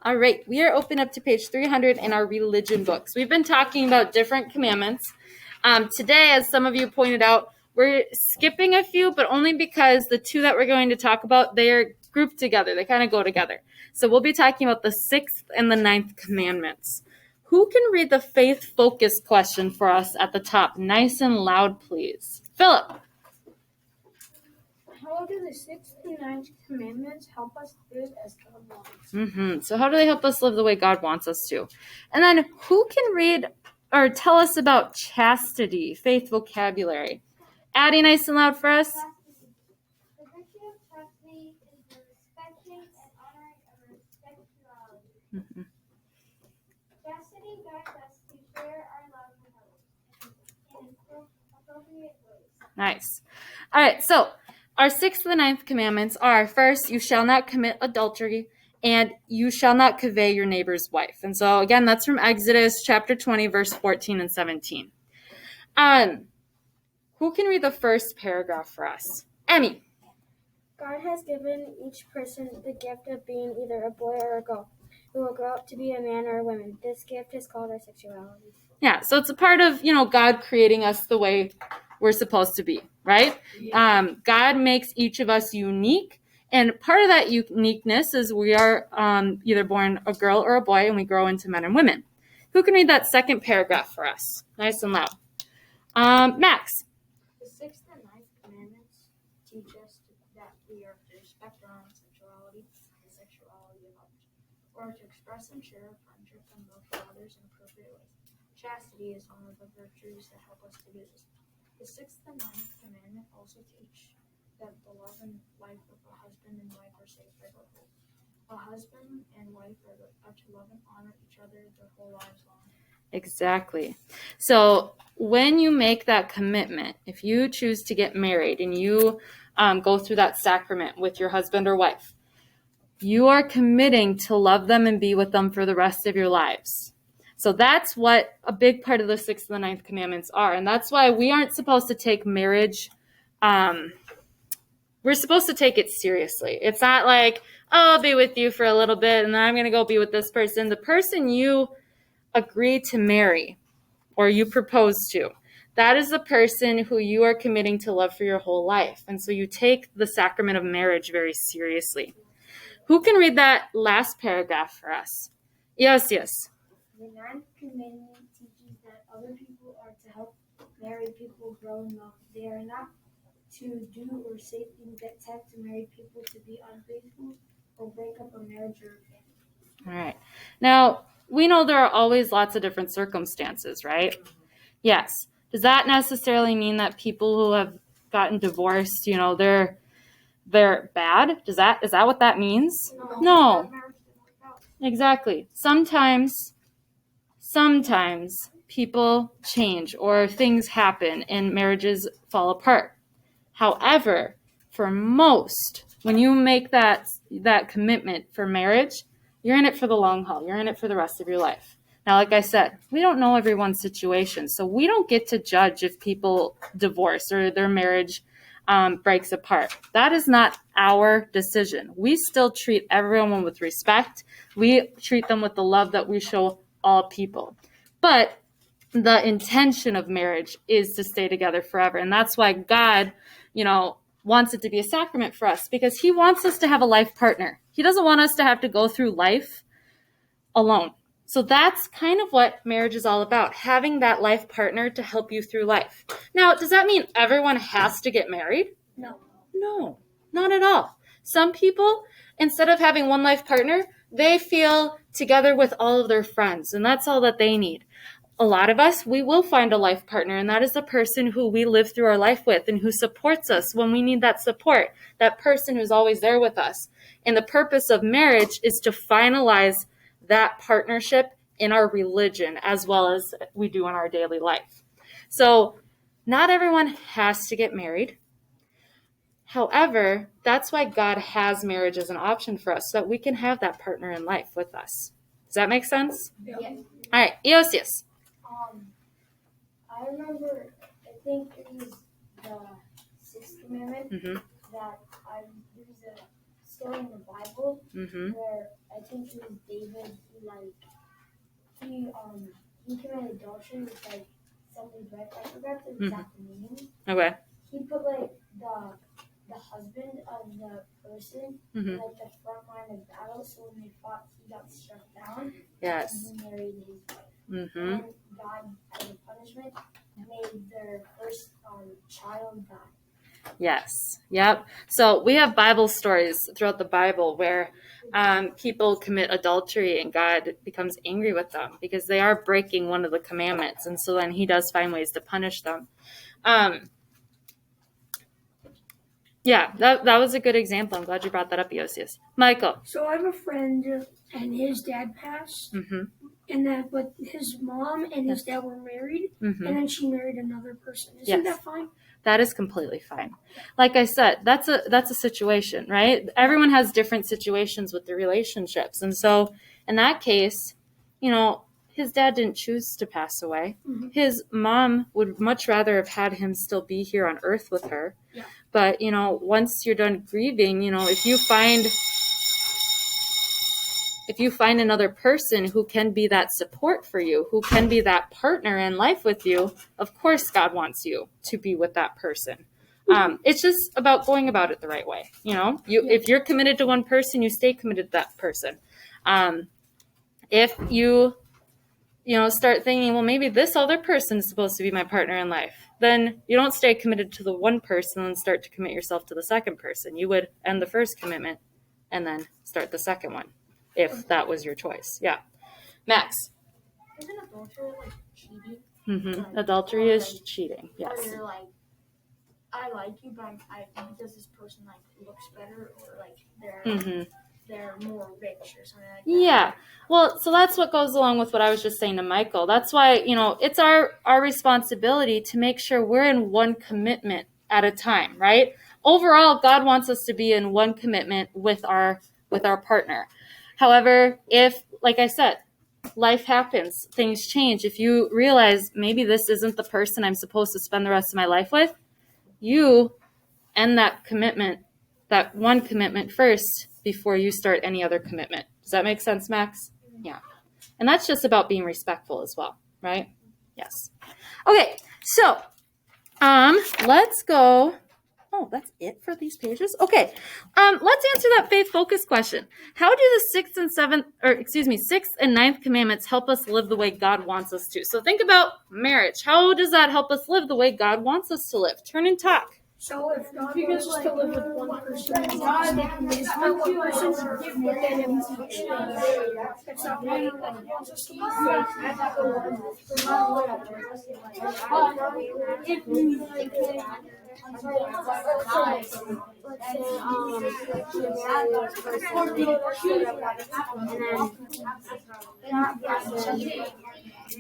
All right, we are open up to page 300 in our religion books. We've been talking about different commandments. Today, as some of you pointed out, we're skipping a few, but only because the two that we're going to talk about, they're grouped together. They kind of go together. So we'll be talking about the 6th and the 9th commandments. Who can read the faith-focused question for us at the top? Nice and loud, please. Philip. How do the 6th and 9th commandments help us live as God wants? So how do they help us live the way God wants us to? And then who can read or tell us about chastity, faith vocabulary? Addie, nice and loud for us. Chastity. The virtue of chastity is the respecting and honoring of our sexuality. Chastity guides us to share our love with others in appropriate ways. Nice. All right, so our 6th and 9th commandments are, first, you shall not commit adultery, and you shall not covet your neighbor's wife. And so, again, that's from Exodus chapter 20, verse 14 and 17. Who can read the first paragraph for us? Emmy. God has given each person the gift of being either a boy or a girl who will grow up to be a man or a woman. This gift is called our sexuality. Yeah, so it's a part of, God creating us the way we're supposed to be, right? God makes each of us unique, and part of that uniqueness is we are either born a girl or a boy, and we grow into men and women. Who can read that second paragraph for us? Nice and loud. Max. The 6th and 9th commandments teach us that we are to respect our own sexuality, the sexuality of others, or to express and share our friendship and love for others in appropriate ways. Chastity is one of the virtues that help us to do this. The 6th and 9th commandment also teach that the love and life of a husband and wife are saved by both. A husband and wife are to love and honor each other their whole lives long. Exactly. So when you make that commitment, if you choose to get married and you go through that sacrament with your husband or wife, you are committing to love them and be with them for the rest of your lives. So that's what a big part of the 6th and the 9th commandments are. And that's why we aren't supposed to take marriage. We're supposed to take it seriously. It's not like, oh, I'll be with you for a little bit and then I'm going to go be with this person. The person you agree to marry or you propose to, that is the person who you are committing to love for your whole life. And so you take the sacrament of marriage very seriously. Who can read that last paragraph for us? Yes. The 9th commandment teaches that other people are to help married people grow in love. They are not to do or say things that tempt married people to be unfaithful or break up a marriage or a family. All right. Now, we know there are always lots of different circumstances, right? Yes. Does that necessarily mean that people who have gotten divorced, they're bad? Is that what that means? No. Exactly. Sometimes people change or things happen and marriages fall apart. However, for most, when you make that commitment for marriage, you're in it for the long haul. You're in it for the rest of your life. Now, like I said, we don't know everyone's situation, so we don't get to judge if people divorce or their marriage breaks apart. That is not our decision. We still treat everyone with respect. We treat them with the love that we show all people. But the intention of marriage is to stay together forever. And that's why God, wants it to be a sacrament for us, because he wants us to have a life partner. He doesn't want us to have to go through life alone. So that's kind of what marriage is all about, having that life partner to help you through life. Now, does that mean everyone has to get married? No, not at all. Some people, instead of having one life partner, they feel together with all of their friends, and that's all that they need. A lot of us, we will find a life partner, and that is the person who we live through our life with and who supports us when we need that support, that person who's always there with us. And the purpose of marriage is to finalize that partnership in our religion as well as we do in our daily life. So not everyone has to get married. However, that's why God has marriage as an option for us, so that we can have that partner in life with us. Does that make sense? Yeah. All right, Eosius. I remember, I think it was the 6th commandment that there was a story in the Bible Mm-hmm. where I think it was David. He committed adultery with like somebody's wife. I forgot the exact name. Okay. He put like the husband of the person in Mm-hmm. like the front line of battle. So when they fought, he got struck down. Yes. And he married his wife. Mm-hmm. And God, as a punishment, made their first child die. Yes. Yep. So we have Bible stories throughout the Bible where people commit adultery and God becomes angry with them because they are breaking one of the commandments. And so then he does find ways to punish them. Yeah, that was a good example. I'm glad you brought that up, Iosius. Michael. So I have a friend, and his dad passed, Mm-hmm. but his mom and his dad were married, Mm-hmm. and then she married another person. Isn't Yes. that fine? That is completely fine. Like I said, that's a situation, right? Everyone has different situations with their relationships. And so in that case, his dad didn't choose to pass away. Mm-hmm. His mom would much rather have had him still be here on earth with her. Yeah. But, once you're done grieving, if you find another person who can be that support for you, who can be that partner in life with you, of course God wants you to be with that person. It's just about going about it the right way. If you're committed to one person, you stay committed to that person. If you start thinking, well, maybe this other person is supposed to be my partner in life, then you don't stay committed to the one person and start to commit yourself to the second person. You would end the first commitment and then start the second one, if that was your choice. Yeah. Max. Isn't adultery like cheating? Mm-hmm. Adultery is cheating. Yes. Or you're like, I like you, but because this person like looks better, or like they're more rich or something like that. Yeah. Well, so that's what goes along with what I was just saying to Michael. That's why, it's our responsibility to make sure we're in one commitment at a time, right? Overall, God wants us to be in one commitment with our partner. However, if, like I said, life happens, things change. If you realize maybe this isn't the person I'm supposed to spend the rest of my life with, you end that commitment, that one commitment first before you start any other commitment. Does that make sense, Max? Yeah. And that's just about being respectful as well, right? Yes. Okay, so let's go. Oh, that's it for these pages? Okay. Let's answer that faith focus question. How do the 6th and 9th commandments help us live the way God wants us to? So think about marriage. How does that help us live the way God wants us to live? Turn and talk. So if God wants us to live with one person, and God stay committed to one person, but then if it's not one God wants us to live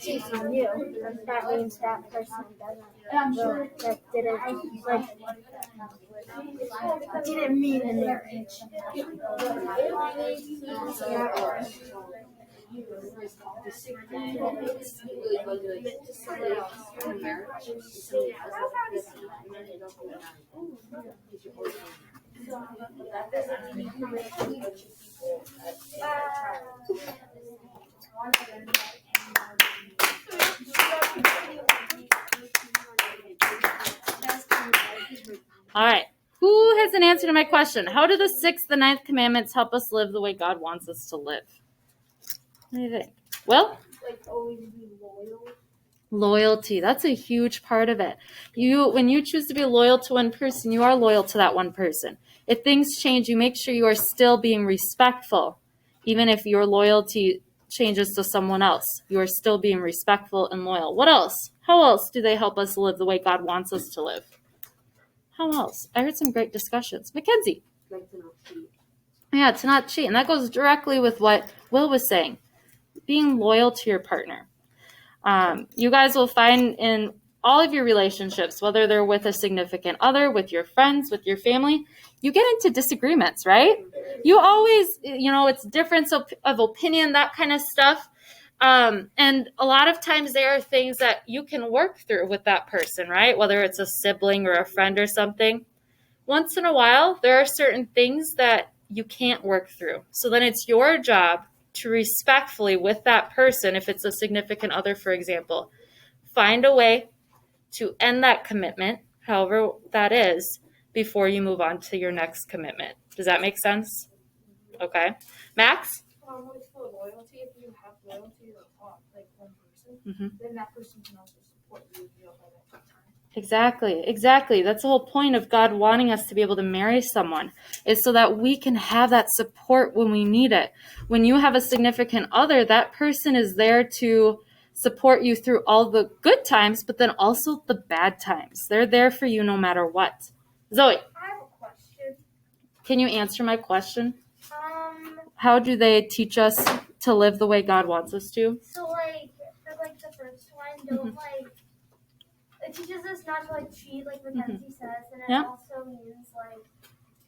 cheats on you, that means that person didn't mean a marriage. All right. Who has an answer to my question? How do the 6th and 9th commandments help us live the way God wants us to live? What do you think? Will? Like always be loyal. Loyalty. That's a huge part of it. When you choose to be loyal to one person, you are loyal to that one person. If things change, you make sure you are still being respectful. Even if your loyalty changes to someone else, you are still being respectful and loyal. What else? How else do they help us live the way God wants us to live? How else? I heard some great discussions. Mackenzie. Like to not cheat. Yeah, to not cheat. And that goes directly with what Will was saying. Being loyal to your partner. You guys will find in all of your relationships, whether they're with a significant other, with your friends, with your family, you get into disagreements, right? You always, it's difference of opinion, that kind of stuff. And a lot of times there are things that you can work through with that person, right? Whether it's a sibling or a friend or something. Once in a while, there are certain things that you can't work through. So then it's your job to respectfully with that person, if it's a significant other, for example, find a way to end that commitment, however that is, before you move on to your next commitment. Does that make sense? Okay. Max? With the loyalty, if you have loyalty to like one person, then that person can also support you by that time. Exactly. That's the whole point of God wanting us to be able to marry someone, is so that we can have that support when we need it. When you have a significant other, that person is there to support you through all the good times, but then also the bad times. They're there for you no matter what. Zoe, I have a question. can you answer my question? How do they teach us to live the way God wants us to? So, like, for, like, the first one, don't, like, it teaches us not to, like, cheat, like Mackenzie says, and it also means, like,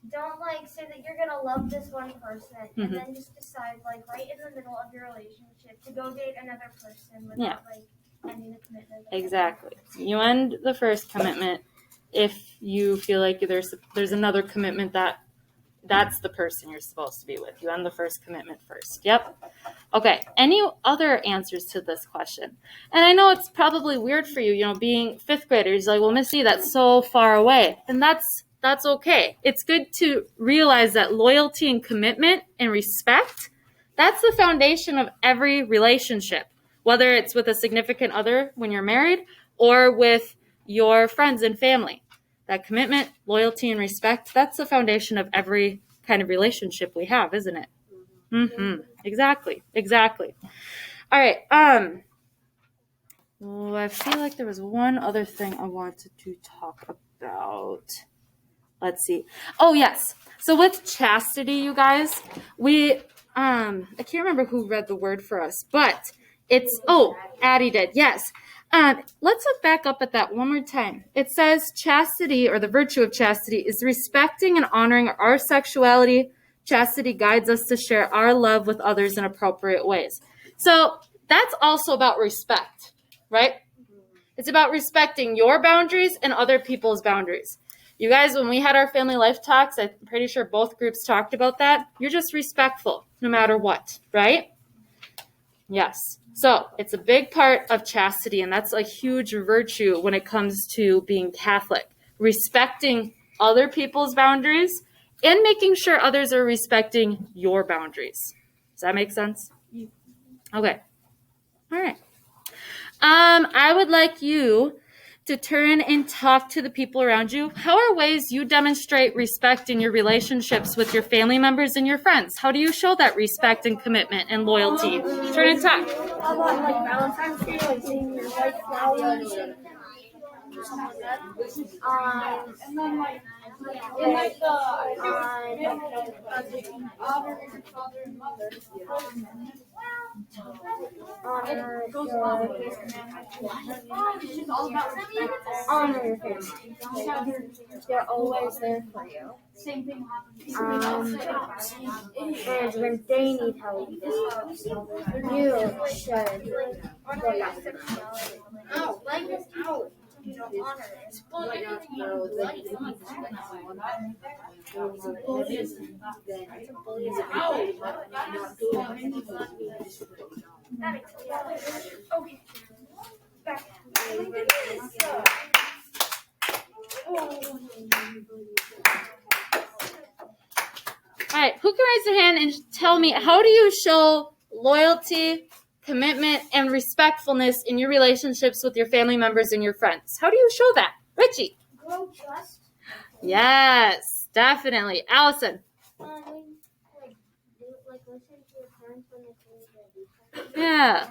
don't, like, say that you're gonna love this one person, and then just decide, like, right in the middle of your relationship to go date another person without, like, ending a commitment. Exactly. You end the first commitment if you feel like there's another commitment that's the person you're supposed to be with. You end the first commitment first. Yep. Okay. Any other answers to this question? And I know it's probably weird for you, being fifth graders, like, well, Missy, that's so far away. And that's okay. It's good to realize that loyalty and commitment and respect, that's the foundation of every relationship, whether it's with a significant other when you're married or with your friends and family. That commitment, loyalty, and respect, that's the foundation of every kind of relationship we have, isn't it? Exactly. All right. I feel like there was one other thing I wanted to talk about. Let's see. Oh, yes. So with chastity, you guys, I can't remember who read the word for us, but Addie did. Yes. Let's look back up at that one more time. It says chastity, or the virtue of chastity, is respecting and honoring our sexuality. Chastity guides us to share our love with others in appropriate ways. So that's also about respect, right? It's about respecting your boundaries and other people's boundaries. You guys, when we had our family life talks, I'm pretty sure both groups talked about that. You're just respectful no matter what, right? Yes. So it's a big part of chastity, and that's a huge virtue when it comes to being Catholic. Respecting other people's boundaries and making sure others are respecting your boundaries. Does that make sense? Okay. All right. I would like you to turn and talk to the people around you. How are ways you demonstrate respect in your relationships with your family members and your friends? How do you show that respect and commitment and loyalty? Turn and talk. How about, like, Valentine's Day, like, saying your wife flowers and something like that? And then, like, honor your family. They're always there for you. And when they need help, you should look after them. Honor Okay. Back. All right, who can raise their hand and tell me, how do you show loyalty, commitment, and respectfulness in your relationships with your family members and your friends? How do you show that? Richie? Grow trust. Yes, definitely. Allison? Listen to your parents when they tell you to do something. Yeah.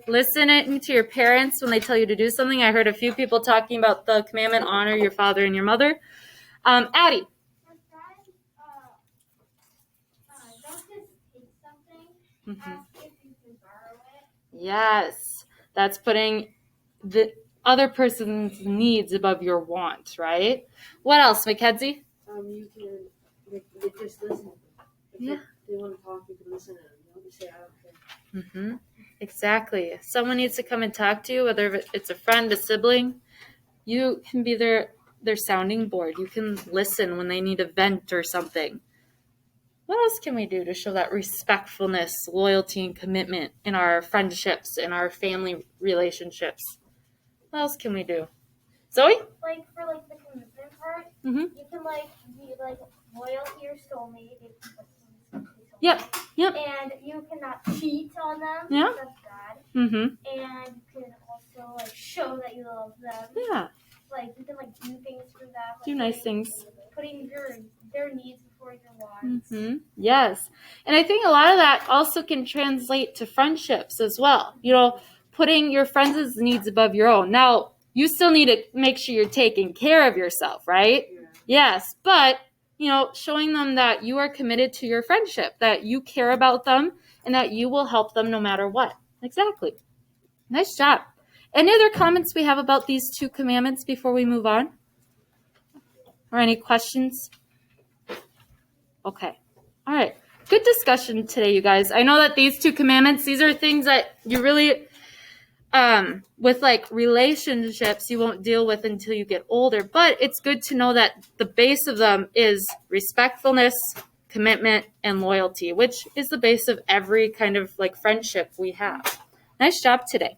Listening to your parents when they tell you to do something. I heard a few people talking about the commandment, honor your father and your mother. Addie? Don't just take something. Ask if you can borrow it. Yes. That's putting the other person's needs above your want, right? What else, Mackenzie? You can just listen. If they want to talk, you can listen to them. You don't just say, I don't care. Exactly. If someone needs to come and talk to you, whether it's a friend, a sibling, you can be their sounding board. You can listen when they need a vent or something. What else can we do to show that respectfulness, loyalty, and commitment in our friendships, in our family relationships? What else can we do? Zoe? Like for like the commitment part, Mm-hmm. you can like be like loyal to your soulmate. Yep. Yep. And you cannot cheat on them. Yeah. That's bad. Mm-hmm. And you can also like show that you love them. Yeah. Like you can like do things for them. Like, Do nice things. Putting their needs before your wants. Mm-hmm. Yes. And I think a lot of that also can translate to friendships as well. You know, putting your friends' needs above your own. Now, you still need to make sure you're taking care of yourself, right? Yeah. Yes. But, you know, showing them that you are committed to your friendship, that you care about them, and that you will help them no matter what. Exactly. Nice job. Any other comments we have about these 2 commandments before we move on? Or any questions? Okay. All right. Good discussion today, you guys. I know that these 2 commandments, these are things that you really, with like relationships, you won't deal with until you get older. But it's good to know that the base of them is respectfulness, commitment, and loyalty, which is the base of every kind of like friendship we have. Nice job today.